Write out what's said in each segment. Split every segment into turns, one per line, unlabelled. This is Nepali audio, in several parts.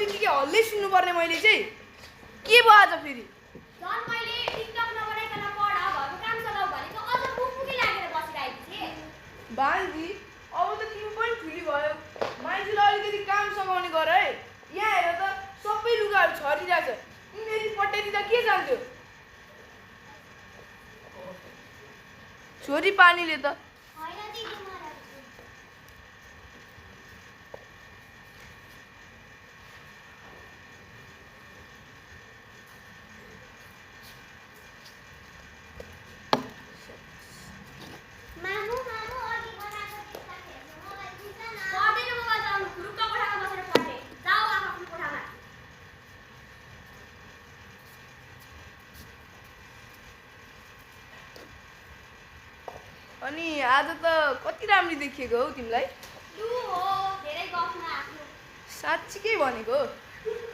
बित्तिकै हल्लै सुन्नुपर्ने मैले चाहिँ के भयो आज फेरि
झन् मैले टिकटक नबनाइकन पढ घरको काम चलाऊ भनेको अझ मुखमुखी लागेर बसिरहेको थिएँ।
बालजी अब त तिमी पनि ठुली भयो मान्छेलाई अलिकति काम सघाउने गर है। यहाँ हेर त सबै लुगाहरू छरिरहेछ यिनीहरू पट्याइदिँदा के जान्थ्यो छोरी पानीले त
होइन दिदी मलाई मामु मामु अघि बनाएको टिकटक हेर्नु मलाई दिन्छ न पर्दैन मोबाइल चलाउनु खुरुक्क कोठामा बसेर पढ्ने जाऊ आफ्नो कोठामा।
अनि आज त कति राम्री देखिएको हौ तिमीलाई
लु हो धेरै गफ नआफ्नु
साँच्चीकै भनेको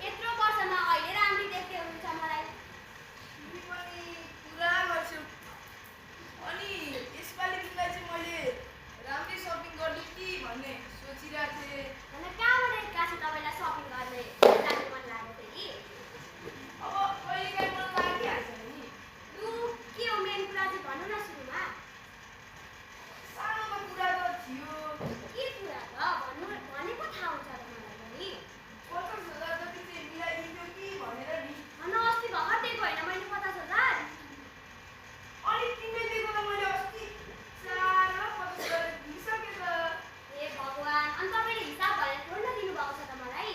यत्रो वर्षमा अहिले राम्री देख्दै हुन्छ मलाई।
तिमी पनि पुरा गर्छौ अनि यसपालि तिमीलाई चाहिँ मैले राम्रै सपिङ गर्नु कि भन्ने सोचिरहेको थिएँ।
होइन कहाँबाट एक्कासी तपाईँलाई सपिङ गर्ने जानु मन लाग्यो फेरि
अब कहिलेकाहीँ मन लागिहाल्छ नि
लु के हो मेन कुरा चाहिँ भन्नु न सुरुमा
सानोमा कुरा त थियो
के कुरा त भन्नु भनेको थाहा हुन्छ त मलाई पनि
50,000 जति चाहिँ मिलाइदिन्थ्यो कि भनेर नि
होइन अस्ति भर्खर दिएको होइन मैले 50,000
अनि तिमीले दिएको त मैले अस्ति 4,50,000 दिइसकेँ त।
ए भगवान् अनि तपाईँले हिसाब भनेर थोरै न दिनुभएको छ त मलाई।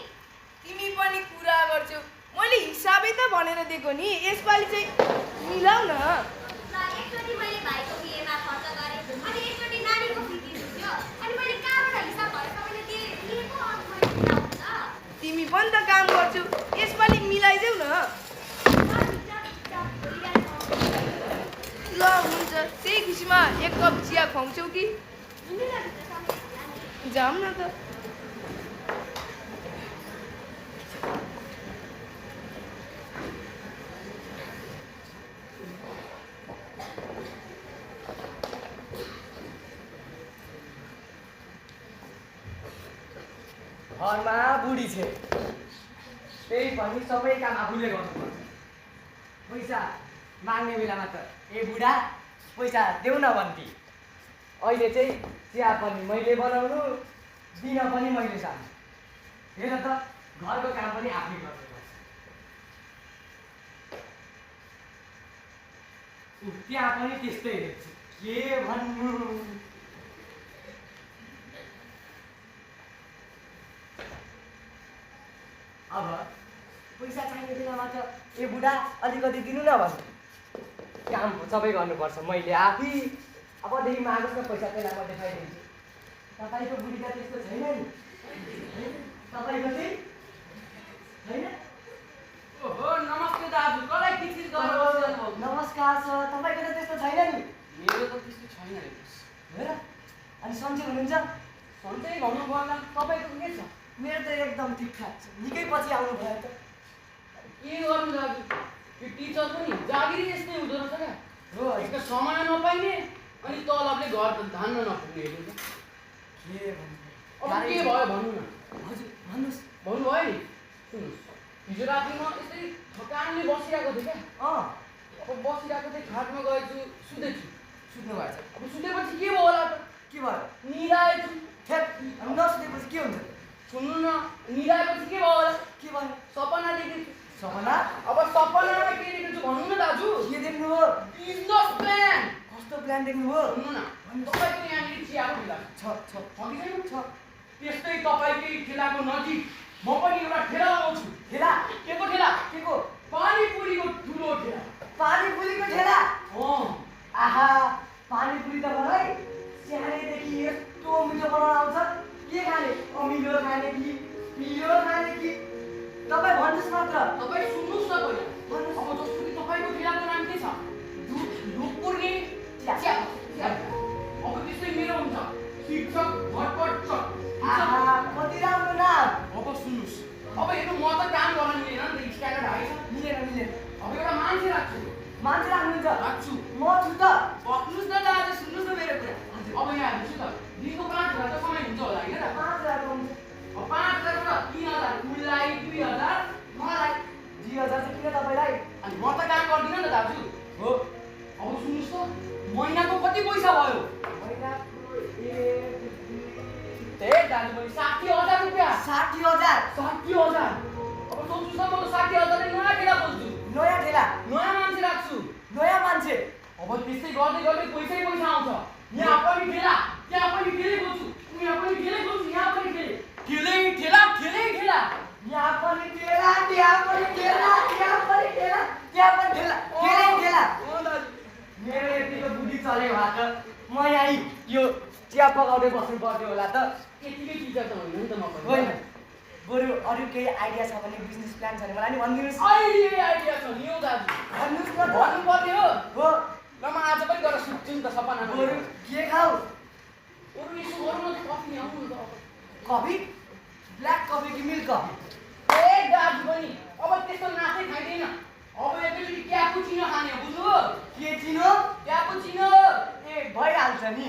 तिमी पनि कुरा गर्छौ मैले हिसाबै त भनेर दिएको नि यसपालि चाहिँ मिलाऊ न।
ल एकचोटि मैले भाइको बिहेमा खर्च गरेँ अनि एकचोटि नानीको फी दिन्छु अनि मैले कहाँबाट हिसाब भएर तपाईँले दिएको अनि मैले मिलाउनु त
तिमी पनि त काम गर्छौ यसपालि मिलाइदेऊ न। ल हुन्छ त्यही खुसीमा एक कप चिया खुवाउँछौ कि जाऊँ न त।
घरमा बुढी छ त्यही पनि सबै काम आफूले गर्नुपर्छ। पैसा माग्ने बेलामा त ए बुढा पैसा देऊ न भन्थे अहिले चाहिँ चिया पनि मैले बनाउनु दिन पनि मैले सार्नु हेर त घरको काम पनि आफै गर्नुपर्छ। त्यहाँ पनि त्यस्तै हेर्छु के भन्नु। अब पैसा चाहिने बेलामा त ए बुढा अलिकति दिनु न भन्नु काम सबै गर्नुपर्छ मैले आफै। अबदेखि मागोस् न पैसा त्यसलाई म देखाइदिन्छु। तपाईँको बुढी त त्यस्तो छैन नि तपाईँको चाहिँ छैन।
ओहो नमस्ते दाजु कसलाई किचिज गर्नु
नमस्कार सर तपाईँको त त्यस्तो छैन नि।
मेरो त त्यस्तो छैन
हेर अनि सन्चै हुनुहुन्छ?
सन्चै भन्नु पर्ला तपाईँको के छ?
मेरो त एकदम ठिकठाक छ। निकै पछि आउनु भयो त
के गर्नु दाजु यो टिचर पनि जागिरी यस्तै हुँदो रहेछ क्या
हो।
एक त समय नपाइने अनि तलबले घर त धान्न नपुग्ने हेर्नु त
के भन्नु
अब के भयो भन्नु न।
हजुर भन्नुहोस्।
भन्नुभयो नि सुन्नुहोस् हिजो राति म यस्तै थकानले बसिरहेको थिएँ क्या अब बसिरहेको थिएँ खाटमा गएछु सुतेछु
सुत्नु भएछ?
अब सुतेपछि के भयो होला त
के भयो?
निराएछु
ठ्याक नसुतेपछि के हुन्छ?
सुन्नु न निराएपछि के भयो होला
के भयो?
सपना देखेछु।
सपना?
अब सपनामा के देखेछु भन्नु न दाजु।
के देख्नुभयो?
Business plan.
कस्तो प्लान देख्नुभयो?
सुन्नु न तपाईँको यहाँनिर चियाको ठेला
छ
छ कि छैन? छ। त्यस्तै तपाईँकै ठेलाको नजिक म पनि एउटा ठेला लगाउँछु।
ठेला?
के को ठेला?
के को?
पानीपुरीको ठुलो ठेला।
पानीपुरीको ठेला?
अँ
आहा पानीपुरी त मलाई सानैदेखि यस्तो मिठो बनाउन आउँछ। के खाने? अमिलो खाने कि पिरो खाने कि तपाईँ भन्नुहोस् मात्र।
तपाईँ सुन्नुहोस् न पहिला।
भन्नुहोस्।
अब जस्तो कि तपाईँको ठेलाको नाम के छ? ढुकुर्ने चिया। अब त्यस्तै मेरो हुन्छ शिक्षक भटपट चक।
आहा कति राम्रो नाम।
अब सुन्नुहोस् अब हेर्नु म त काम गर्न मिलेन नि त स्ट्यान्डर्ड हाई छ।
मिलेन।
अब एउटा मान्छे राख्छु।
मान्छे राख्नुहुन्छ?
राख्छु।
म छु त।
बस्नुहोस् न दाजु सुन्नुहोस् न मेरो कुरा। अब यहाँ हेर्नुहोस् त दिनको 5,000 त कमाइ हुन्छ होला होइन र?
5,000 हुन्छ।
अब 5,000 र 3,000 कुललाई 2,000 त्यस्तै गर्दै गर्दै पैसै पैसा आउँछ। यहाँ पनि ठेला, त्यहाँ पनि ठेलै खोज्छु, यहाँ पनि ठेलै खोज्छु, यहाँ पनि ठेलै। ठेलै ठेला, ठेलै ठेला।
यहाँ पनि ठेला, त्यहाँ पनि ठेला, त्यहाँ पनि ठेला, त्यहाँ पनि ठेला, ठेलै ठेला।
हो दाजु।
मेरो यतिको बुद्धि चल्यो भए त म यहाँ यो चिया पकाउँदै बस्नु पर्थ्यो होला त।
यतिकै टिचर त होइन नि त म पनि।
होइन, बरु अरू केही आइडिया छ भने बिजनेस प्लान छ भने मलाई नि भनिदिनुहोस्।
अहिले आइडिया छ नि हौ दाजु।
भन्नुहोस् न त।
भन्नु पर्ने हो।
हो,
ल म आज पनि गएर सुत्छु नि त सपना।
बरु के खाऊ?
बरु यसो गरौँ न त, कफी ल्याउनु नि त अब।
कफी? ब्ल्याक कफी कि मिल्क कफी?
ए दाजु पनि अब त्यस्तो नाचै खाइँदैन। अब एकैचोटि क्यापुचिनो खाने हो, बुझ्नु?
के चिनो?
क्यापुचिनो।
ए भइहाल्छ नि।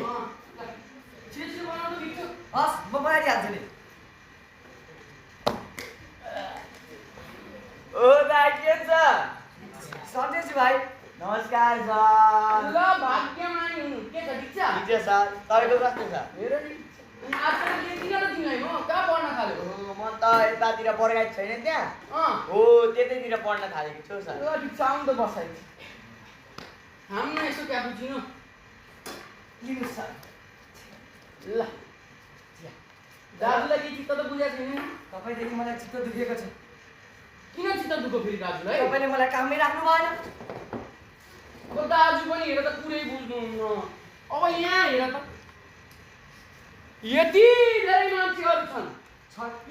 छिटो बनाउनु दिन्छु।
हस्, म बनाइदिइहाल्छु नि।
ओ दाइ के छ?
सन्देश भाइ
नमस्कार सर।
ल भाग्यमानी हुनु। के छ ठिक छ?
ठिक छ सर। तपाईँको कस्तो छ?
मेरो नि आजकल लेख्दिन र तिमीलाई म कहाँ पढ्न थाल्यो?
म त यतातिर पढाइ छैन त्यहाँ। हो त्यतैतिर पढ्न थालेको छु सर।
ल ठिक छ, आउनु त बसाइ। खाऊँ न यसो क्यापुचिनो।
लिनुहोस् सर।
ल दाजुलाई के चित्त त बुझाएको छैन।
तपाईँदेखि मलाई चित्त दुखेको छ।
किन चित्त दुख्यो फेरि दाजुलाई?
तपाईँले मलाई काममै राख्नु भएन।
अब दाजु पनि हेर त पुरै बुझ्नुहुन्न। अब यहाँ हेर त, यति धेरै मान्छेहरू छन्,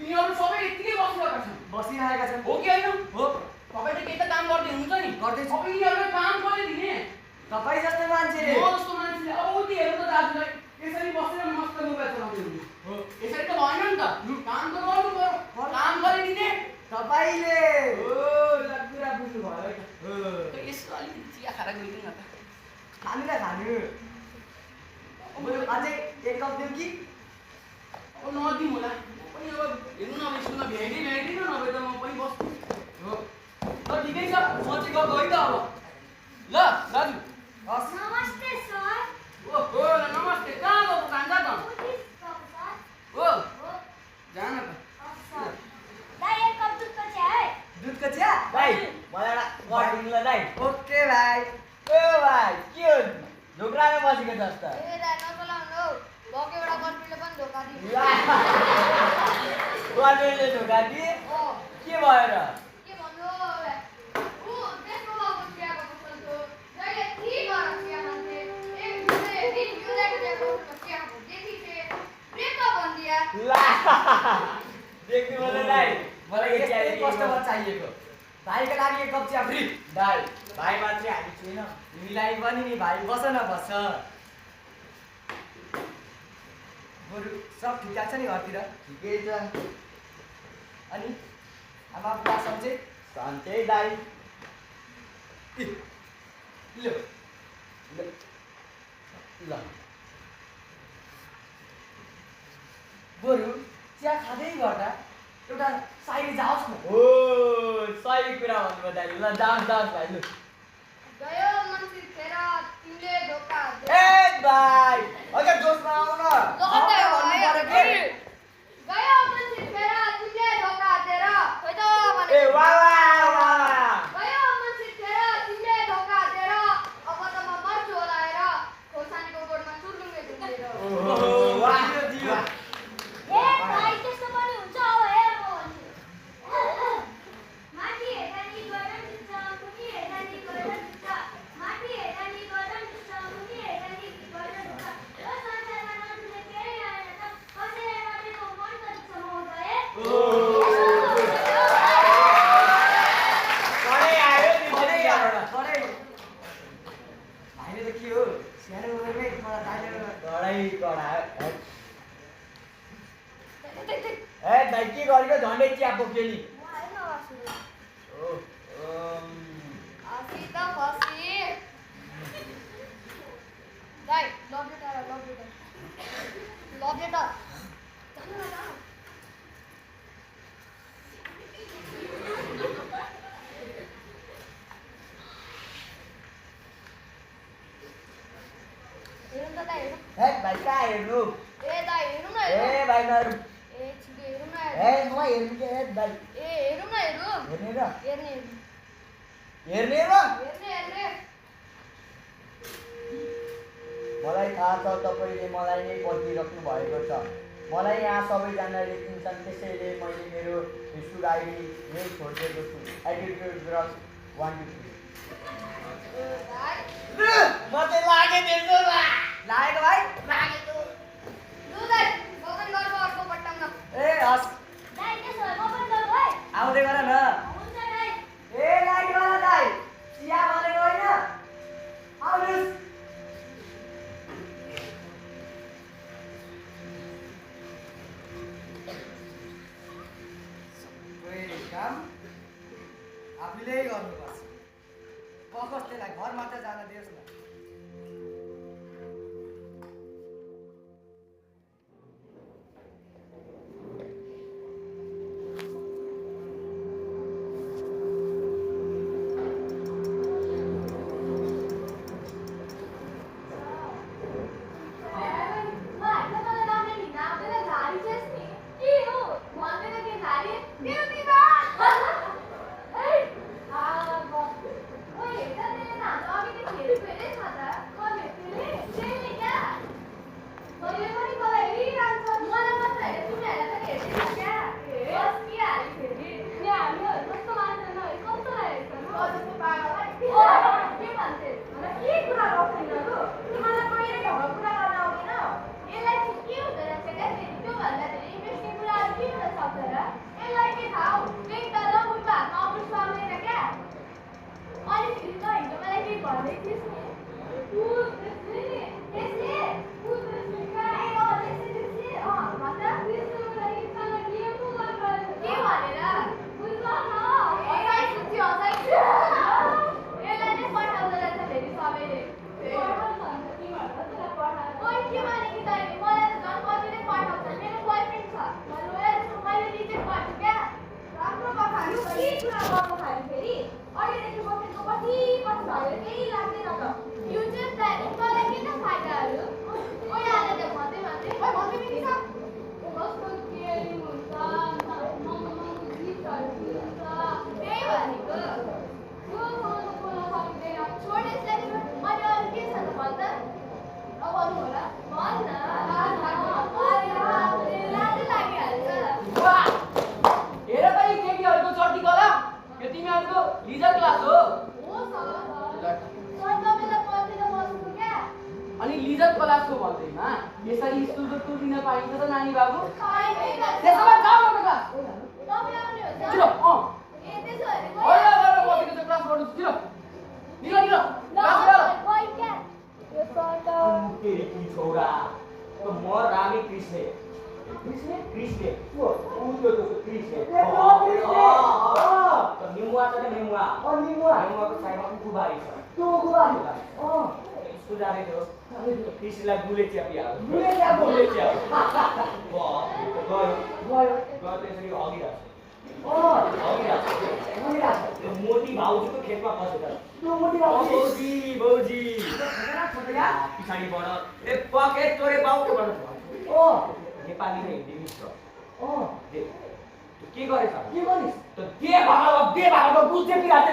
यिनीहरू सबै यत्तिकै बसिरहेका छन्।
बसिरहेका छन्।
हो कि होइन?
हो,
तपाईँले केही त काम गर्दै हुन्छ नि।
गर्दैछु।
अब यिनीहरूलाई काम कसले दिने?
तपाईँ जस्तो मान्छेले।
म जस्तो मान्छेले अब उति हेर्नु त दाजुलाई यसरी बसेर मस्त मोबाइल चलाउँदै हुनु हो। यसरी त भएन नि त। काम त गर्नु पर्यो। काम गरिदिने
तपाईँले।
हो। ल कुरा बुझ्नु भयो है त। त यसो अलिकति चिया खाएर गइदिउँ न त।
खानु न खानु। बरु अझै एक कप दिउँ कि?
अब नदिउँ होला। म पनि अब हेर्नु न, अब स्कुलमा भ्याइदिन नभए त म पनि बस्छु। हो ल ठिकै छ, म चाहिँ गएको है त अब। ल दाजु।
हस्।
नमस्ते सर।
ओहो नमस्ते। कहाँ गएको कान्छा त?
उठिस बाबु सर।
हो
हो।
जान त।
सर। दाइ एक कप दुधको चिया है।
दुधको चिया?
दाइ मलाई एउटा गरिदिनु ल दाइ।
ओके भाइ।
ओ भाइ के हो? ढोक्रामा बसेको जस्तो।
ए दाइ नचलाउनु हौ, भएको एउटा गर्लफ्रेन्डले पनि धोका दियो।
गर्नेले ढोका दिए?
हो,
के भएर?
के भन्नु हौ दाइ? ऊ त्यसको बाबु चियाको पसल थियो, जहिले थिबाट चिया खान्थे, एक दिन युदाको चियाको चिया देखि थिए, ब्रेकअप भनिदिया।
ला देख्नु पर्यो दाइ।
मलाई यस्तै कस्टमर चाहिएको। भाइको लागि एक कप चिया फ्री।
दाइ भाइ मात्रै हामी छुइनँ।
तिमीलाई पनि नि भाइ, बस न बस। बरु सब ठिकठाक छ नि घरतिर?
ठिकै छ।
अनि आमा बुवा सन्चै?
सन्चै दाइ।
लो
ल
बरु चिया खाँदै गर्दा एउटा साइरी जाओस् न।
ओ सही कुरा भन्नुभयो दाइ। ल जाओस् भाइ लु।
गयो मान्छे खेर तिमीले धोका दे।
ए भाइ अझ जोसमा आउनु न।
लड्दै हो
भन्नु
है।
पर्यो के?
गयो मान्छे खेर तिमीले धोका दिएर खोइ त भने।
ए वाह वाह वाह।
गयो मान्छे खेर तिमीले धोका दिएर अब त म मर्छु होला हेर, खोर्सानीको गोडमा चुर्लुङ्गे झुन्डेर।
ओहो वाह
दियो।
ए भाइ त्यस्तो पनि हुन्छ अब हेर म भन्छु। माथि हेर्दा नि गर्दन दुख्छ, मुनि हेर्दा नि गर्दन दुख्छ, माथि हेर्दा नि गर्दन दुख्छ, मुनि हेर्दा नि गर्दन दुख्छ। यो संसारमा नदुख्ने केही आएन त, कसैलाई मात्रै त मन त दुख्छ महोदय।
कडै आयो नि
कडै
मलाई।
आएर कडै। भाइले त के हो, सानो उमेरमै मलाई दाइले
कडै कडा। ए दाइ के गरेको? झन्डै चिया पोक्यो नि।
म हेर्न आउँछु।
ओ
आसी त फसी। दाइ लभ यु त लभ यु त। लभ यु त। हेरौँ त दाइ हेरौँ।
ए भाइ कहाँ हेर्नु?
ए दाइ हेरौँ न
ए
हेरौँ।
भाइ नरु।
ए छिटो हेरौँ न
ए
हेरौँ।
म हेर्नु के भाइ?
ए हेरौँ न हेरौँ।
हेर्ने र?
हेर्ने हेर्ने
हेर्ने र?
हेर्ने हेर्ने।
ए भाइ कहाँ हेर्नु?
हेरौँ न हेरौँ। हेरौँ न हेरौँ।
ए मलाई थाहा छ तपाईँले मलाई नै पर्खिराख्नु भएको छ। मलाई यहाँ सबैजनाले चिन्छन्, त्यसैले मैले मेरो फेसबुक आइडी नै छोडिदिएको छु। Attitude drugs 1 2 3। म चाहिँ लागेँ त्यसो
लागेको भाइ
लागेको लु दाइ बगन गर्नु अर्को पट्टाउन
ए हस्
दाइ त्यसो भए म पनि जाऊँ है
आउँदै गर न
हुन्छ दाइ
ए लाइटवाला दाइ चिया भनेको होइन आउनुहोस् सबै काम आफूले गर्नुपर्छ बकस त्यसलाई घर मात्र जान दियोस् न
अनि लिजत क्लासको भन्दैमा यसरी स्कुलको टुर दिन पाइन्छ त नानी बाबु त्यसो भए जाऊ न क्लास छिटो ओला गएर बसेको छ क्लास गर्नु छिटो निलो निलो क्लास गर
तेरी की छोरा तो म रामी कृष्ण कृष्ण ओ तो कृष्ण तो निमुआ छ नि निमुआ निमुआको साइडमा कुबारी छ
त्यो गुबारी
स्कुल जाने थियो कृष्णलाई गुले च्यापिया
गुले च्याप
गयो
गयो
त्यसरी अघिरहेको
अघिरहेको
त्यो मोती भाउजूको खेतमा फसेछ
त्यो मोटी बाबु
बौजी पछाडिबाट ए पकेट तोरे बाउकोबाट
ओ
नेपाली र हिन्दी मिश्र के गरेछ
के गरिस
त के भागो बुझ्दै पिराते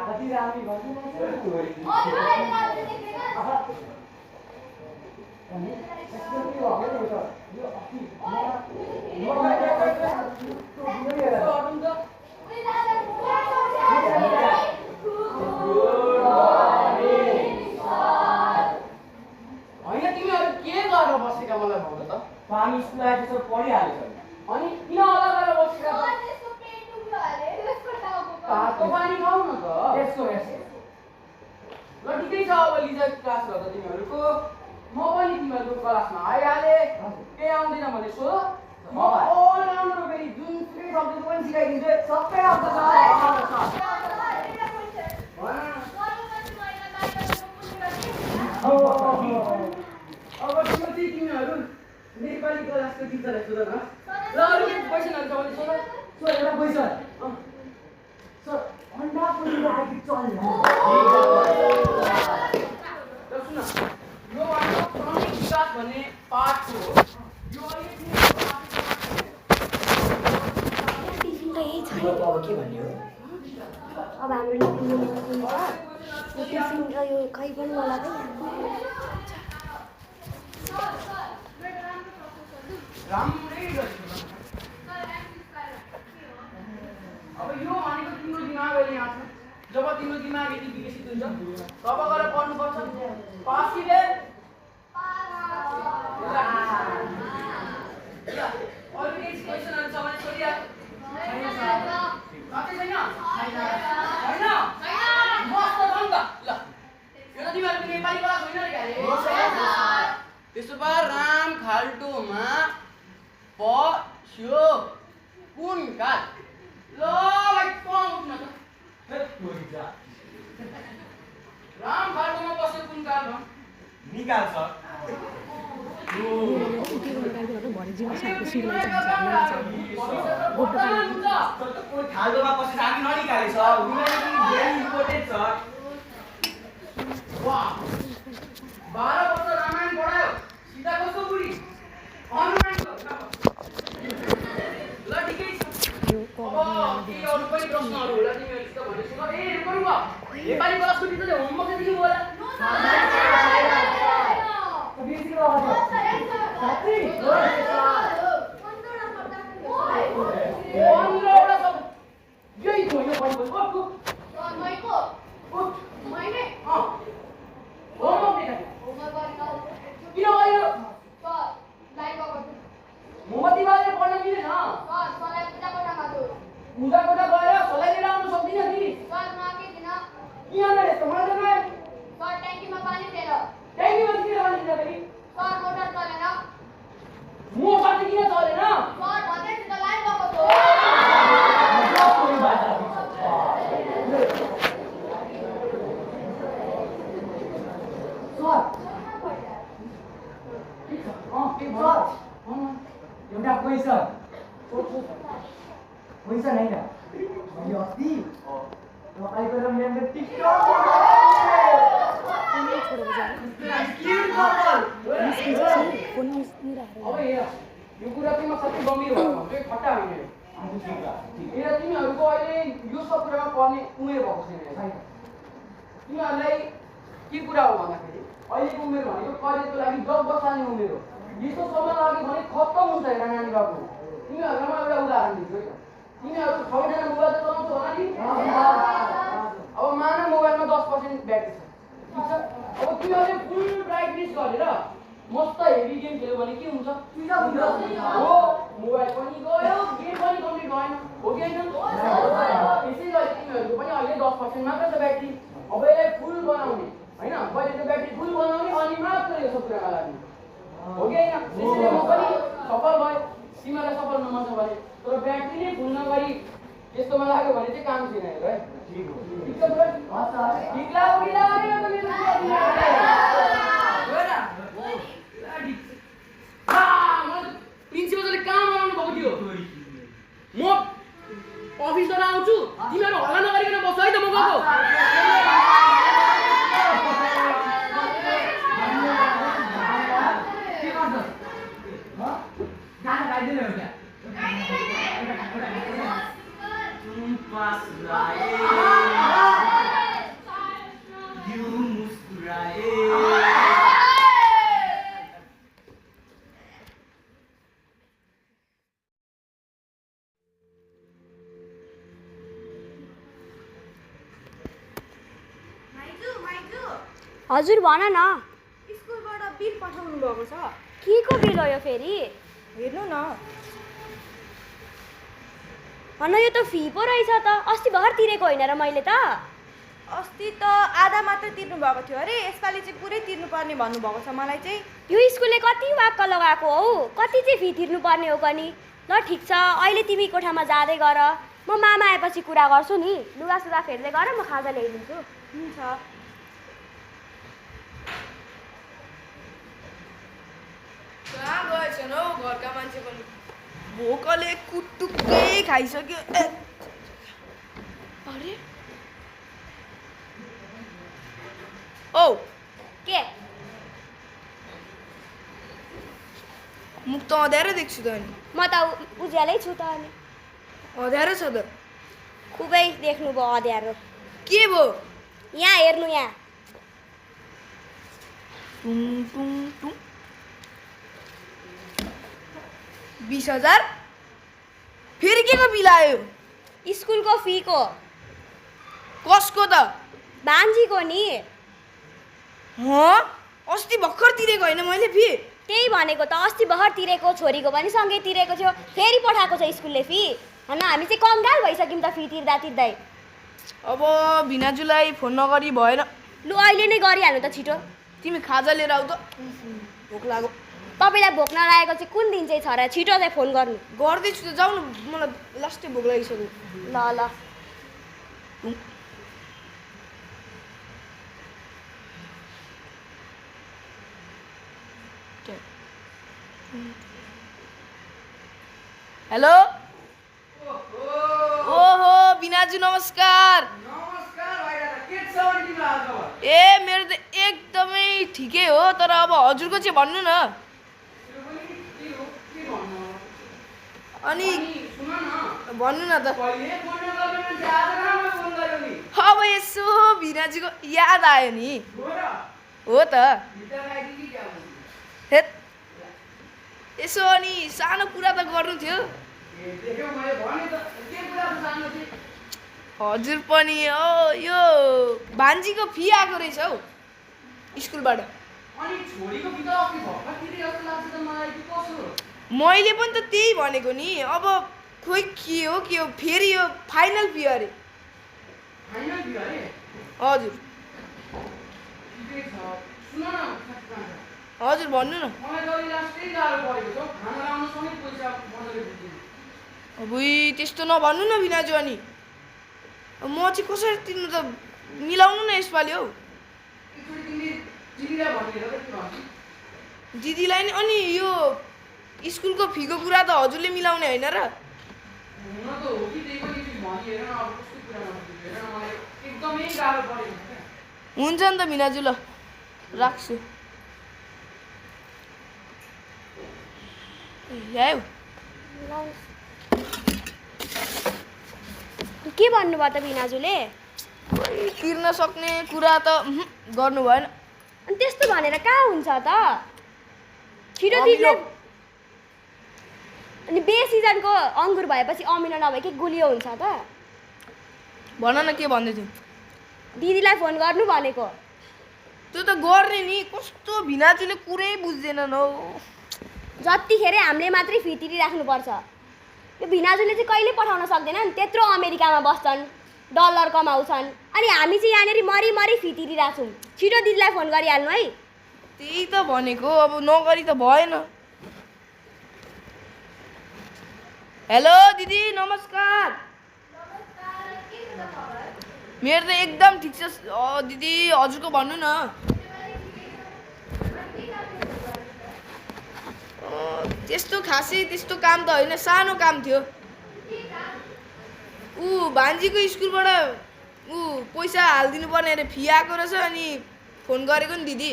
कति राम्री भन्नु
होइन तिमीहरू के गरेर बसेका मलाई भन त
हामी स्कुल आएपछि पढिहालेछ
अनि किन अलग गरेर बसेका तातो पानी खाऊ न त
यसको
ल ठिकै छ अब लिजर क्लास गर्दा तिमीहरूको म पनि तिमीहरूको क्लासमा आइहालेँ केही आउँदैन भने सोध म राम्रो फेरि जुन सुकै शब्द पनि सिकाइदिन्छु सबै आउँछ अब तिमीहरू नेपाली क्लासको टिचरलाई सोध न ल अरू क्वेसनहरू छ भने सोध
एउटा क्वेसन सर अन्डा पनि लागि चल्छ
ल सुन यो हाम्रो क्रमिक विकास भन्ने पाठ हो यो
यो खै पनि होला त
राम्रै रहेछ अब यो भनेको तिम्रो दिमाग अहिले यहाँ छ जब तिम्रो दिमाग यति विकसित हुन्छ तब गएर पढ्नुपर्छ पासिबल अरू केही क्वेसनहरू छ भने सोधिहाल कतै छैन होइन मस्त छ नि त ल यो त तिमीहरूको नेपाली क्लास होइन रे क्यारे त्यसो भए राम खाल्टोमा बस्यो कुन काल ल भाइ पाउनु त राम खाल्टोमा बस्यो कुन काल भन
निकाल सर खाल्डोमा पसेर हामी ननिकाले सर भेरी इम्पोर्टेन्ट सर
वाह 12 वर्ष रामायण पढायो सीता कस्तो बुढी हनुमानको ल ठिकै छ अब के अरू पनि प्रश्नहरू होला तिमीहरूसित भने सुन ए रुकौँ न नेपाली क्लासको टिचरले होमवर्क दिनु होला यही थियो यो पढ्नु किन भयो मोमबत्ती बालेर पढ्न मिलेन पूजा कोठा गएर सलाई लिएर आउनु सक्दिन कि किन रे मलाई त नआयो ट्याङ्कीमा किन पानी दिँदा फेरि मोटर चाहिँ किन चलेन
एउटा क्वेसन क्वेसन होइन मैले अस्ति तपाईँको र मेरो टिकटक
अब हेर यो कुरा चाहिँ म सबै गम्भीर भएर भन्छु खट्टा होइन हेर तिमीहरूको अहिले यो सब कुरामा पढ्ने उमेर भएको छैन तिमीहरूलाई के कुरा हो भन्दाखेरि अहिलेको उमेर भनेको करियरको लागि जब बसाल्ने उमेर हो यस्तो समय लाग्यो भने खत्तम हुन्छ हेर नानी बाबु तिमीहरूलाई म एउटा उदाहरण दिन्छु है तिमीहरू सबैजना मोबाइल त चलाउँछौ होला नि अब मान मोबाइलमा 10% ब्याट्री छ ठिक छ अब तिमीहरूले फुल ब्राइटनेस गरेर मस्त हेभी गेम खेल्यो भने के हुन्छ हो मोबाइल पनि गयो गेम पनि कम्प्लिट भएन हो कि होइन त्यसै गरी तिमीहरूको पनि अहिले 10% मात्र छ ब्याट्री अब यसलाई फुल बनाउने होइन पहिलेको ब्याट्री फुल बनाउने अनि मात्र यो सब कुरामा लाग्ने हो कि होइन त्यसैले म पनि सफल भएँ तिमीलाई सफल हुन मन छ भने तर ब्याट्री नै फुल नगरी यस्तोमा लाग्यो भने चाहिँ काम छैन हेर है ठिक छ ठिक लाग्यो कि लाग्यो त मेरो प्रिन्सिपलले काम बनाउनु भएको थियो म अफिसबाट आउँछु तिमीहरू हल्ला नगरिकन बस है त म गएको
गाना गाइदिनु हो क्या
हजुर भन न
स्कुलबाट बिल पठाउनु भएको छ
के को बिल हो यो फेरि
हेर्नु न
भन यो त फी पो रहेछ त अस्ति भर्खर तिरेको होइन र मैले त
अस्ति त आधा मात्र तिर्नु भएको थियो अरे यसपालि चाहिँ पुरै तिर्नुपर्ने भन्नुभएको छ मलाई चाहिँ
यो स्कुलले कति वाक्क लगाएको हौ कति चाहिँ फी तिर्नुपर्ने हो पनि ल ठिक छ अहिले तिमी कोठामा जाँदै गर म मामा आएपछि कुरा गर्छु नि लुगासुगा फेर्दै गर म खाजा ल्याइदिन्छु
हुन्छ
कहाँ गएछन् हौ घरका मान्छे पनि भोकले कुटुक्कै खाइसक्यो अरे औ
के
मुख त अँध्यारो देख्छु त अनि
म त उज्यालै छु त अनि
अँध्यारो छ त
खुबै देख्नुभयो अँध्यारो
के भयो
यहाँ हेर्नु यहाँ
टुङ टुङ टुङ 20,000 फेरि के को बिल आयो
स्कुलको फीको
कसको त
भान्जीको नि
अस्ति भर्खर तिरेको होइन मैले फी
त्यही भनेको त अस्ति भर्खर तिरेको छोरीको पनि सँगै तिरेको थियो फेरि पठाएको छ स्कुलले फी होइन हामी चाहिँ कङ्गाल भइसक्यौँ त फी तिर्दा तिर्दै
अब भिनाजुलाई फोन नगरी भएन
लु अहिले नै गरिहाल्नु त छिटो
तिमी खाजा लिएर आऊ त भोक लाग्यो
तपाईँलाई भोक नलागेको चाहिँ कुन दिन चाहिँ छ र छिटो चाहिँ फोन गर्नु
गर्दैछु त जाऊ न मलाई लास्टै भोक लागिसक्यो
ल ल
हेलो ओहो बिनाजु नमस्कार
नमस्कार भाइ दादा के छ अनि तिम्रो हालखबर
ए मेरो त एकदमै ठिकै हो तर अब हजुरको चाहिँ भन्नु न
तिम्रो पनि के हो के भन्नु
अनि
सुन न
भन्नु न त
कहिले फोन नगर्ने मान्छे आज कहाँमा फोन गर्यो नि
अब यसो भिनाजुको याद आयो नि
हो र
हो त
भित्र आइदिनु कि क्या भन्नु
हेत यसो अनि सानो कुरा त गर्नु थियो
ए देख्यौ मैले भने त के कुरा जान्नु थियो
हजुर पनि यो भान्जीको फी आएको रहेछ हौ स्कुलबाट
अनि छोरीको बिदा अस्ति भर्खर तिरे जस्तो लाग्छ त मलाई कि कसो
मैले पनि त त्यही भनेको नि अब खोइ के हो फेरि यो फाइनल फी अरे
फाइनल बिहा अरे
हजुर
ठिकै छ सुन न साथी
हजुर भन्नु न
मलाई त अहिले लास्टै गाह्रो परेको छ खाना लाउनु सबै पैसा मजाले बुझ्दिनँ
अबुई त्यस्तो नभन्नु न भिनाजु अनि अब म चाहिँ कसरी तिर्नु त मिलाउनु न यसपालि हौ
एकचोटि तिमीले दिदीलाई भनिदिएर त के भन्छु
दिदीलाई नि अनि यो स्कुलको फीको कुरा त हजुरले मिलाउने होइन र
हुन त हो कि त्यही पनि तिमी भनिहेर न अब कस्तो कुरा नबुझेर न मलाई एकदमै गाह्रो परेको छ क्या
हुन्छ नि त भिनाजु ल राख्छु ल्यायो
के भन्नुभयो त भिनाजुले
खोइ तिर्न सक्ने कुरा त गर्नु भएन
अनि त्यस्तो भनेर कहाँ हुन्छ त छिटो
अमिलो।
दिदीले अनि बेसिजनको अङ्गुर भएपछि अमिलो नभए के गुलियो हुन्छ त
भन न के भन्दै थियौ
दिदीलाई फोन गर्नु भनेको
त्यो त गर्ने नि कस्तो भिनाजुले कुरै बुझ्दैनन् हौ
जतिखेर हामीले मात्रै फी तिरिराख्नुपर्छ यो भिनाजुले चाहिँ कहिले पठाउन सक्दैनन् त्यत्रो अमेरिकामा बस्छन् डलर कमाउँछन् अनि हामी चाहिँ यहाँनिर मरी फी तिरिरहेछौँ छिटो दिदीलाई फोन गरिहाल्नु है
त्यही त भनेको अब नगरी त भएन हेलो दिदी नमस्कार मेरो त एकदम ठिक छ दिदी हजुरको भन्नु न त्यस्तो खासै त्यस्तो काम त होइन सानो काम थियो भान्जीको स्कुलबाट पैसा हालिदिनु पर्ने अरे फी आएको रहेछ अनि फोन गरेको नि दिदी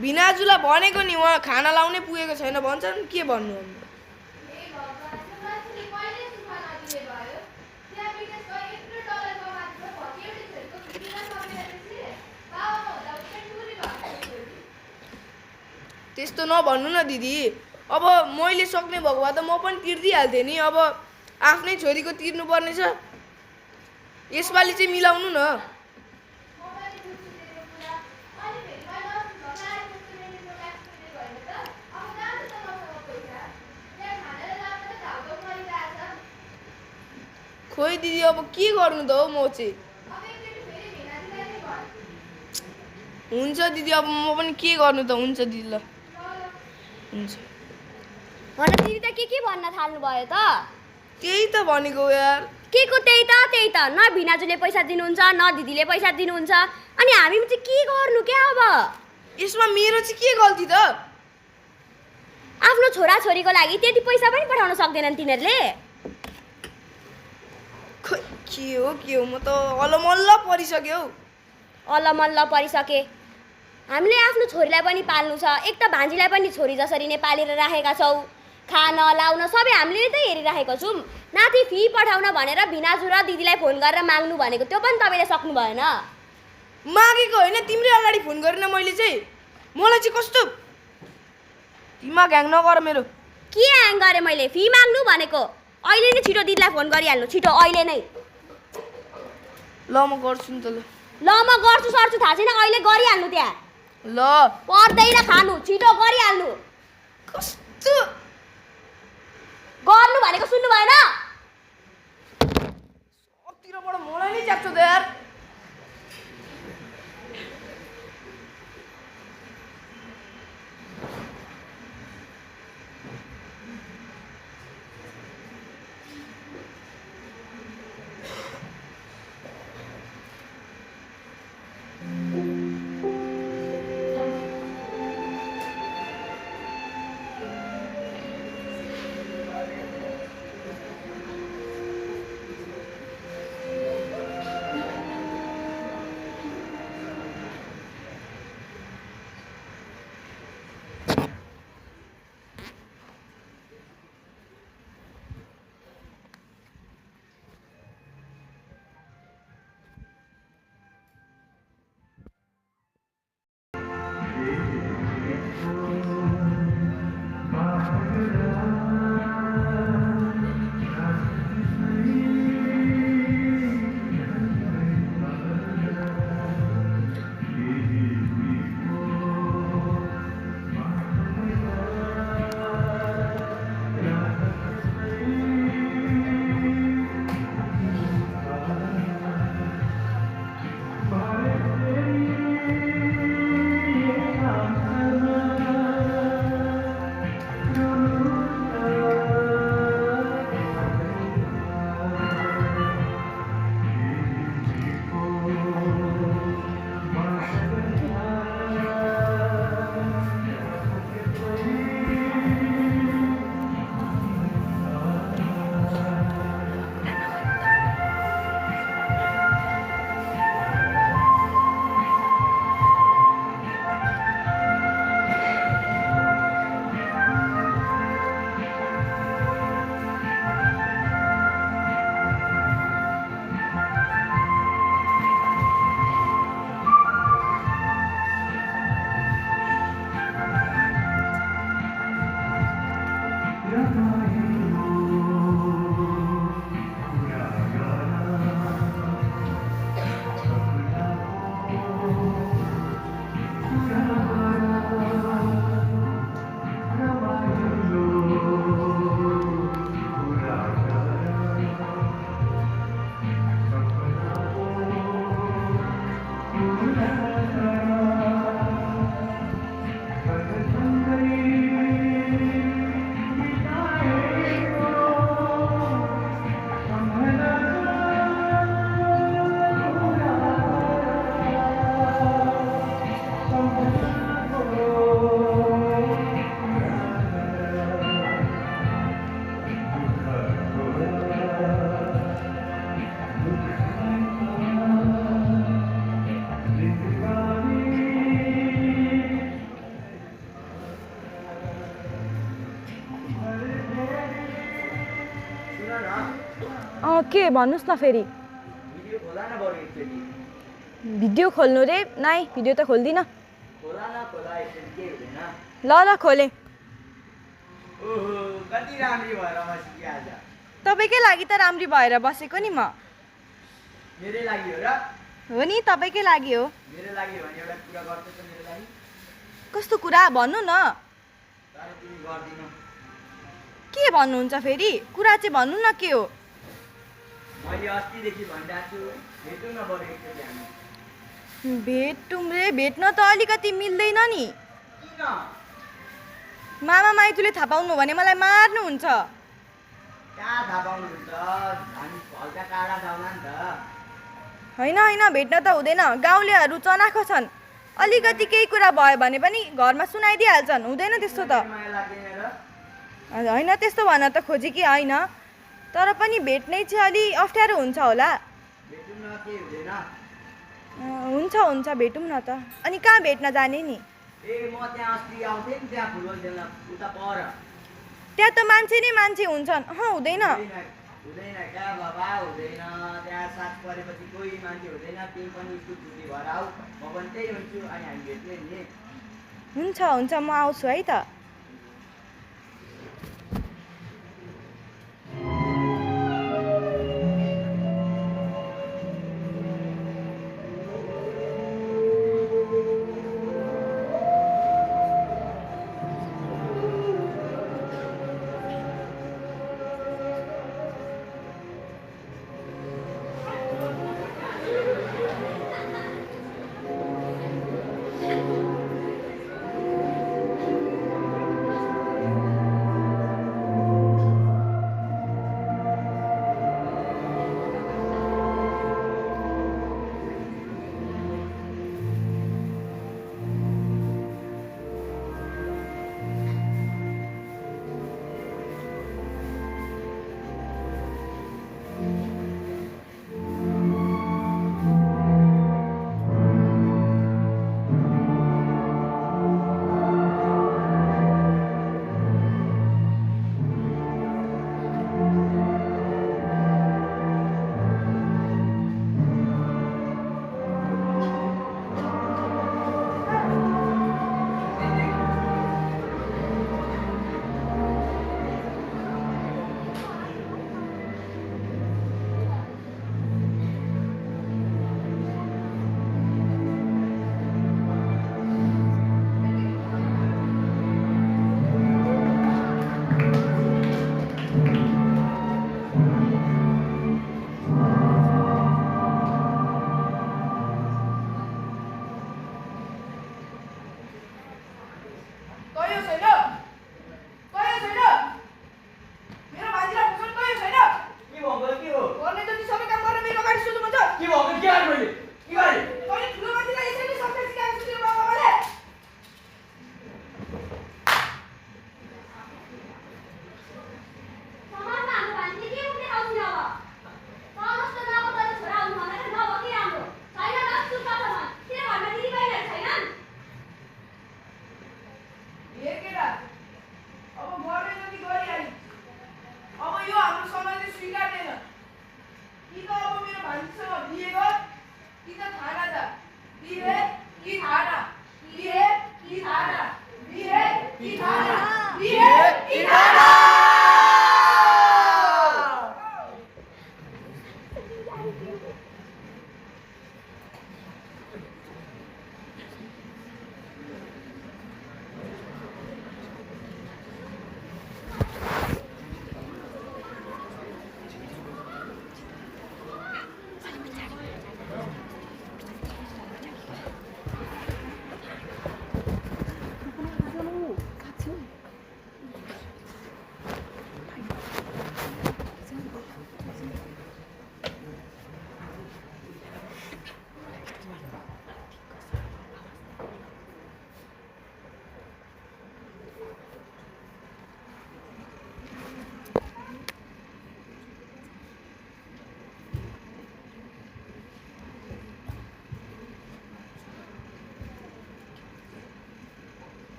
भिनाजुलाई भनेको नि उहाँ खाना लाउनै पुगेको छैन भन्छन् के भन्नु त्यस्तो नभन्नु न दिदी अब मैले सक्ने भएको भए त म पनि तिर्दिहाल्थेँ नि अब आफ्नै छोरीको तिर्नुपर्ने छ यसपालि चाहिँ मिलाउनु न खोइ दिदी अब के गर्नु त हो म चाहिँ हुन्छ दिदी अब म पनि के गर्नु त हुन्छ दिदी ल हुन्छ
भन दिदी त के भन्न थाल्नु भयो त
त्यही त भनेको यार
के को त्यही त न भिनाजुले पैसा दिनुहुन्छ न दिदीले पैसा दिनुहुन्छ अनि हामी चाहिँ के गर्नु क्या अब
यसमा मेरो चाहिँ के गल्ती त
आफ्नो छोराछोरीको लागि त्यति पैसा पनि पठाउन सक्दैनन् तिनीहरूले
खोइ के हो म त अलमल्ल परिसक्यो
अलमल्ल परिसके हामीले आफ्नो छोरीलाई पनि पाल्नु छ एक त भान्जीलाई पनि छोरी जसरी नै पालेर राखेका छौँ खान लाउन सबै हामीले नै त हेरिराखेको छौँ। नाति फी पठाउन भनेर भिनाजु र दिदीलाई फोन गरेर माग्नु भनेको त्यो पनि तपाईँले सक्नु भएन।
मागेको होइन, तिम्रै अगाडि फोन गरेन मैले चाहिँ। मलाई चाहिँ कस्तो दिमाग ह्याङ नगर मेरो।
के ह्याङ गरेँ मैले? फी माग्नु भनेको। अहिले नै छिटो दिदीलाई फोन गरिहाल्नु, छिटो अहिले नै।
ल म गर्छु नि त।
ल म गर्छु सर्छु थाहा छैन, अहिले गरिहाल्नु त्यहाँ।
ल
पर्दैन खानु, छिटो गरिहाल्नु।
कस्तो
गर्नु भनेको सुन्नु भएन?
सबतिरबाट मलाई नै च्याप्छौ त यार।
के भन्नुहोस् न फेरि।
भिडियो खोला न बरु एकचोटि।
भिडियो खोल्नु रे? नाइ भिडियो त खोल्दिनँ।
खोला न खोला एकचोटि, के हुँदैन।
ल खोलेँ।
ओहो कति राम्री भएर बसेकी आज।
तपाईँकै लागि त राम्री भएर बसेको नि म।
मेरै लागि हो र?
हो नि, तपाईँकै लागि हो।
मेरो लागि भने एउटा कुरा गर्छ त मेरो लागि।
कस्तो कुरा भन्नु न।
तर तिमी गर्दिनौ।
के भन्नुहुन्छ फेरि? कुरा चाहिँ भन्नु न के हो।
मैले अस्तिदेखि भनिरहेको छु, भेटौँ न बरु एकचोटि हामी।
भेटौँ रे? भेट्न त अलिकति मिल्दैन नि।
किन?
मामा माइतुले थाहा पाउनु भने मलाई मार्नुहुन्छ।
कहाँ थाहा पाउनुहुन्छ? हामी हल्का टाढा जाउँला नि त।
होइन भेट्न त हुँदैन। गाउँलेहरू चनाखो छन्। अलिकति केही कुरा भयो भने पनि घरमा सुनाइदिइहाल्छन्। हुँदैन त्यस्तो त।
माया लाग्दैन र?
होइन त्यस्तो भन्न त खोजेकी होइन, तर पनि भेट्नै चाहिँ अलि अप्ठ्यारो हुन्छ होला।
भेटौँ न, के हुँदैन।
हुन्छ भेटौँ न त। अनि कहाँ भेट्न जाने नि?
ए म त्यहाँ अस्ति आउँथेँ नि, त्यहाँ फुटबल खेल्न उता पर।
त्यहाँ त मान्छे नै मान्छे हुन्छन् हुँदैन
हुँदैन क्या बाबा, हुँदैन। त्यहाँ साथ परेपछि कोही मान्छे हुँदैन। तिमी पनि स्कुल छुट्टी भएर आऊ, म पनि त्यही हुन्छु, अनि हामी भेट्ने नि।
हुन्छ हुन्छ म आउँछु है त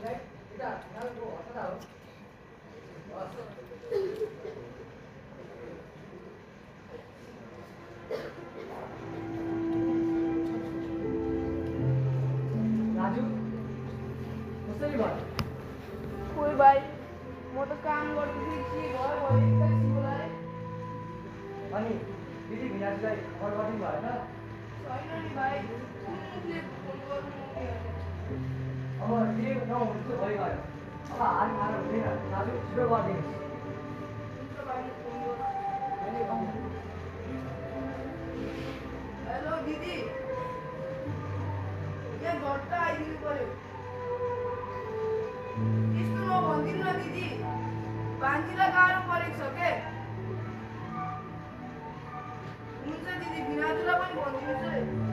राजु कसरी भयो
खोइ भाइ म त काम गर्दै थिएँ के भयो भयो एकैछिन बोलाए
अनि दिदी भिनाजुलाई कल गरिदिनु भएन
छैन नि भाइ कुनले फोन गर्नु
अब के नहुनु त भइगयो अब हाल खानु हुँदैन राजु छिटो गरिदिनुहोस्
हुन्छ भाइ म फोन गर्छु हेलो दिदी यहाँ घट्ट आइदिनु पर्यो त्यस्तो नभनिदिनु न दिदी भान्जीलाई गाह्रो परेको छ के हुन्छ दिदी भिनाजुलाई पनि भनिदिनुहोस् है हुन्छ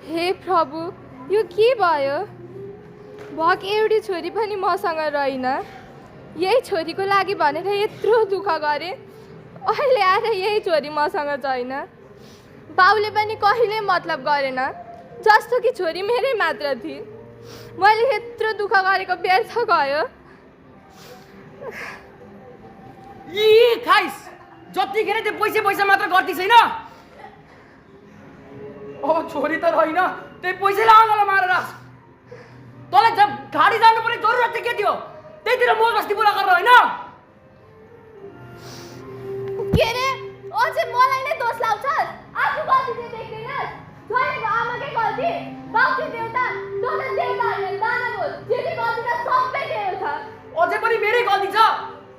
हे प्रभु यो के भयो भक एउटी छोरी पनि मसँग रहेन यही छोरीको लागि भनेर यत्रो दुःख गरेँ अहिले आएर यही छोरी मसँग छैन बाउले पनि कहिल्यै मतलब गरेन जस्तो कि छोरी मेरै मात्र थिए मैले यत्रो दुःख गरेको व्यर्थ गयो
यी खाइस जतिखेर त्यो पैसा मात्र गर्दै छैन अब छोरी त रहेन त्यही पैसाले आँगला मारेर तँलाई जब गाडी जानुपर्ने जरुरत चाहिँ के थियो त्यहीतिर मोज मस्ती पुरा गरेर होइन
के रे अझै मलाई नै दोष लाउँछस् आफू गल्ती चाहिँ देख्दैनस् छोरीको आमाकै गल्ती बाउ चाहिँ देउता तँ त देउताहरूले दाना बोल जेले गल्ती त सबै तेरो छ
अझै पनि मेरै गल्ती छ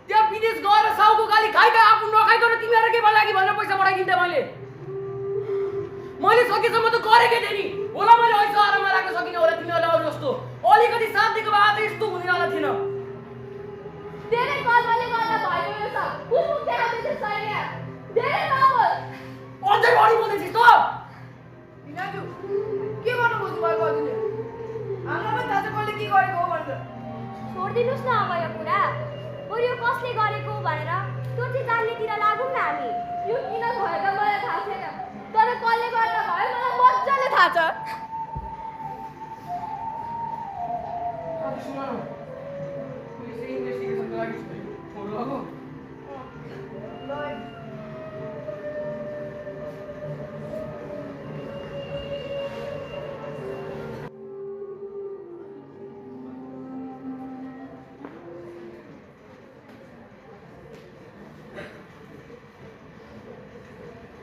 त्यहाँ विदेश गएर साउको गाली खाइका आफू नखाइकन तिमीहरू के लागि भनेर पैसा पठाइदिन्थेँ मैले सकेसम्म त गरेकै थिएँ नि होला मैले ऐसो आराममा राख्न सकिनँ होला तिमीहरूलाई अरू जस्तो अलिकति साथ दिएको भए आज यस्तो हुनेवाला थिएन
उसको देखाउँदैछ सैन्य धेरै नबोल
अझै बढी बोल्दैछिस् त
बिनाजु के गर्नु खोज्नु भएको हजुरले हामीलाई पनि थाहा छ कसले के गरेको हो भनेर
छोडिदिनुहोस् न अब यो कुरा बरु यो कसले गरेको भनेर त्यो चाहिँ जान्नेतिर लागौँ न हामी
यो किन भयो मलाई थाहा छैन तर कसले गर्दा भयो मलाई मजाले थाहा छ
अब सुन न पुलिसले इन्भेस्टिगेसनको लागि फोन लगाऊ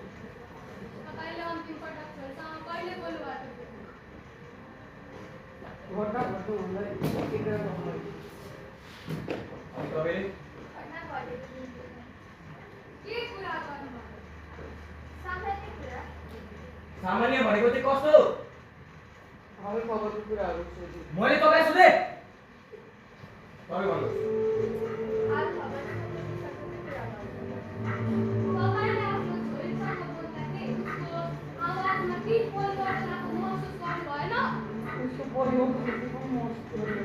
तपाईँले अन्तिम पटक छोरीसँग कहिले बोल्नुभएको थियो
घटना घट्नुभन्दा एक रात अगाडि
अनि तपाईँले
घटना घटेको दिन के कुरा गर्नुभयो सामान्य कुरा
सामान्य भनेको चाहिँ कस्तो
हामी खबरको कुराहरू सोध्यौँ
मैले तपाईँलाई सोधेँ तपाईँ भन्नुहोस्
हाल खबर तपाईँले आफ्नो छोरीसँग बोल्दाखेरि उसको आवाजमा के परिवर्तनको महसुस गर्नु भएन
उसको परिवर्तन पनि महसुस गरेँ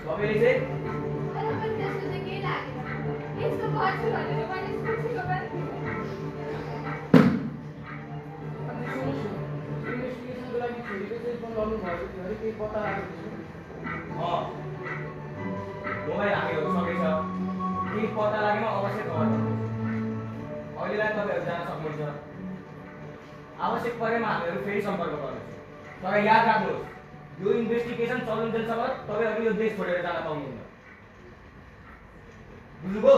तपाईँले चाहिँ
मलाई पनि त्यस्तो चाहिँ केही लागेन यस्तो गर्छु भनेर मैले सोचेको पनि थिइनँ।
अनि सुन्नुहोस् न इन्भेस्टिगेसनको लागि छोरीको चाहिँ फोन गर्नु भएको थियो अरे केही पत्ता लागेको थियो
मोबाइल हामीहरू सबै छ केही पत्ता लागेमा अवश्य खबर गर्नुहोस् अहिलेलाई तपाईँहरू जान सक्नुहुन्छ आवश्यक परेमा हामीहरू फेरि सम्पर्क गर्नेछौँ तर याद राख्नुहोस् यो इन्भेस्टिगेसन चलुन्जेलसम्म तपाईँहरू यो देश छोडेर जान पाउनुहुन्न बुझ्नुभयो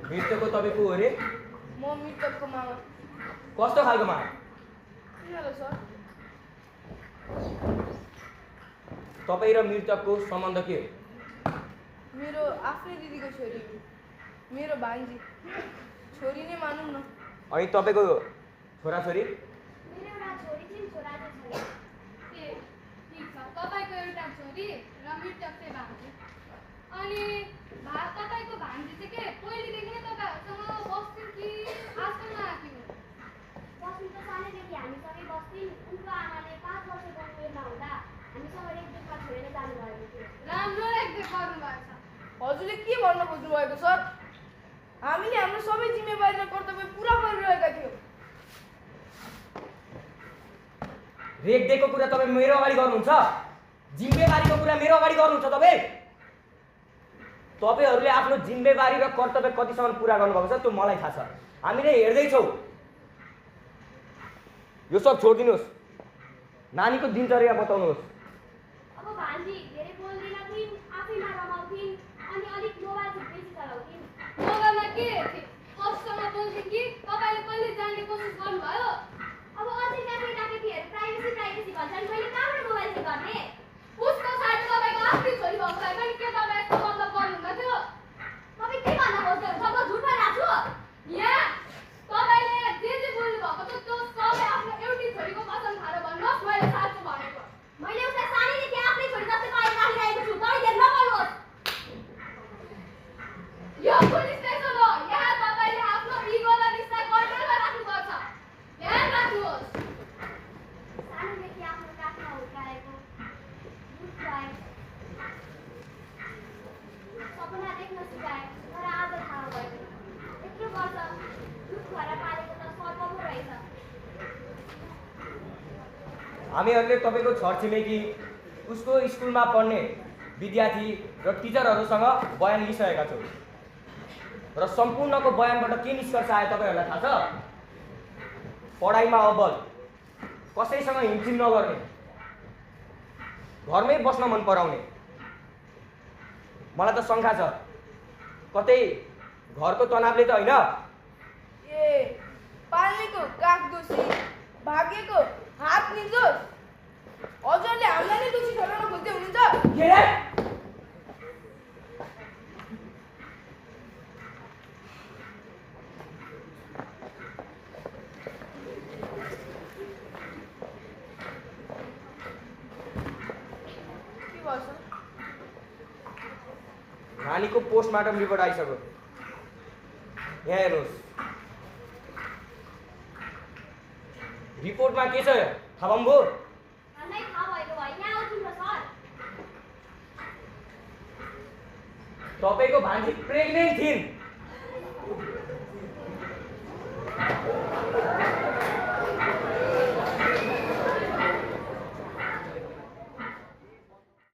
मृत्युको तपाईँको हो अरे
म मृतकको मामा
कस्तो खालको मा
किन होला सर
तपाईँ र मृतकको सम्बन्ध के हो
मेरो आफ्नै दिदीको छोरी हो मेरो भान्जी छोरी नै मानौँ न
अनि तपाईँको छोराछोरी
मेरो एउटा छोरी थिइन् छोरा चाहिँ छैन
ए ठिक छ तपाईँको एउटा छोरी र मृतक चाहिँ भान्जी अनि तपाईँको भान्जी चाहिँ के पहिलेदेखि नै तपाईँहरूसँग बस्थ्यो कि आजकल आएको
बस्नु त सानैदेखि हामीसँगै बस्थ्यौँ उनको आमाले 5 वर्षको उमेरमा हुँदा हामीसँग रेखदेखमा छोडेर जानुभएको थियो
राम्रो रेखदेख गर्नुभएको छ
हजुरले के भन्न खोज्नु भएको सर हामीले हाम्रो सबै जिम्मेवारी र कर्तव्य पुरा गरिरहेका थियौँ
रेखदेखको कुरा तपाईँ मेरो अगाडि गर्नुहुन्छ जिम्मेवारीको कुरा मेरो अगाडि गर्नुहुन्छ तपाईँहरूले आफ्नो जिम्मेवारी र कर्तव्य कतिसम्म पुरा गर्नुभएको छ त्यो मलाई थाहा छ हामीले हेर्दैछौँ यो सब छोडिदिनुहोस् नानीको दिनचर्या बताउनुहोस्
अब भान्जी धेरै बोल्दैनथिन् आफैमा रमाउँथिन् अनि अलिक मोबाइल बेसी चलाउँथिन्
मोबाइलमा के हेर्थ्यो कसँग बोल्थ्यो कि तपाईँले कहिले जान्ने कोसिस गर्नुभयो
अब अझै केटा केटीहरू प्राइभेसी भन्छन् मैले कहाँबाट मोबाइल चाहिँ गर्ने
उसको साथी तपाईँको आफ्नै छोरी भएको भए पनि के तपाईँ यस्तो मतलब गर्नुहुन्न थियो
तपाईँ के भन्न खोज्नुहुन्छ म झुट भनिरहेको छु
यहाँ तपाईँले जे बोल्नु भएको छ त्यो सबै आफ्नो एउटी छोरीको कसम खाएर भन्नुहोस् मैले साँचो भनेको
मैले उसलाई सानैदेखि आफ्नै छोरी जस्तै पालेर राखिरहेको छु तपाईँ धेरै नबोल्नुहोस्
यो पुलिस स्टेसन हो यहाँ तपाईँले आफ्नो इगो र रिस्ता कन्ट्रोलमा राख्नुपर्छ ध्यान राख्नुहोस्
सानैदेखि आफ्नो काखमा हुर्काएको दुध खुवाए सपना देख्न सिकाए तर आज थाहा भयो यत्रो वर्ष दुध खुवाएर पालेको त सर्प पो रहेछ
हामीहरूले तपाईँको छरछिमेकी उसको स्कुलमा पढ्ने विद्यार्थी र टिचरहरूसँग बयान लिइसकेका छौँ र सम्पूर्णको बयानबाट के निष्कर्ष आयो तपाईँहरूलाई थाहा छ पढाइमा अब्बल कसैसँग हिमचिम नगर्ने घरमै बस्न मन पराउने मलाई त शङ्का छ कतै घरको तनावले त होइन।
ए पाल्नेको काग दोषी भाग्यको हात निर्दोष हजुरले हामीलाई नै दोषी ठहराउन खोज्दै हुनुहुन्छ।
के रे?
के भन्छ?
नानीको पोस्टमार्टम रिपोर्ट आइसक्यो। यहाँ हेर्नुहोस्। रिपोर्टमा के छ थाहा पाउनुभयो?
हामीलाई थाहा भएको भए यहाँ आउँथ्यौँ र सर।
तपाईँको भान्जी प्रेग्नेन्ट थिइन्।